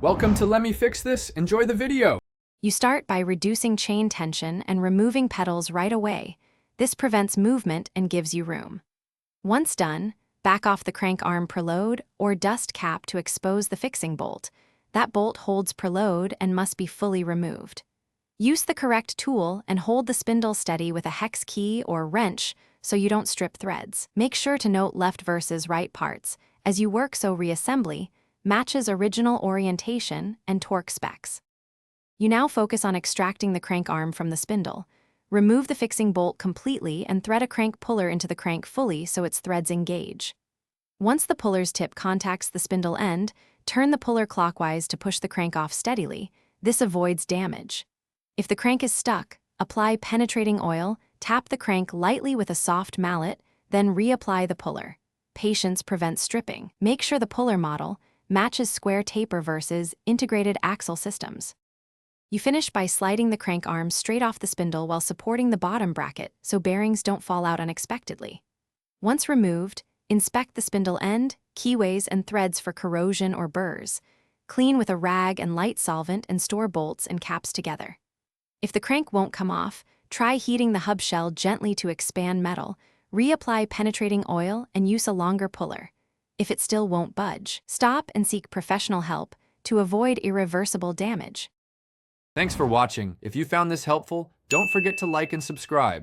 Welcome to Let Me Fix This. Enjoy the video. You start by reducing chain tension and removing pedals right away. This prevents movement and gives you room. Once done, back off the crank arm preload or dust cap to expose the fixing bolt. That bolt holds preload and must be fully removed. Use the correct tool and hold the spindle steady with a hex key or wrench so you don't strip threads. Make sure to note left versus right parts as you work so reassembly matches original orientation and torque specs. You now focus on extracting the crank arm from the spindle. Remove the fixing bolt completely and thread a crank puller into the crank fully so its threads engage. Once the puller's tip contacts the spindle end, turn the puller clockwise to push the crank off steadily. This avoids damage. If the crank is stuck, apply penetrating oil, tap the crank lightly with a soft mallet, then reapply the puller. Patience prevents stripping. Make sure the puller model matches square taper versus integrated axle systems. You finish by sliding the crank arm straight off the spindle while supporting the bottom bracket so bearings don't fall out unexpectedly. Once removed, inspect the spindle end, keyways, and threads for corrosion or burrs. Clean with a rag and light solvent and store bolts and caps together. If the crank won't come off, try heating the hub shell gently to expand metal, reapply penetrating oil, and use a longer puller. If it still won't budge, stop and seek professional help to avoid irreversible damage. Thanks for watching. If you found this helpful, don't forget to like and subscribe.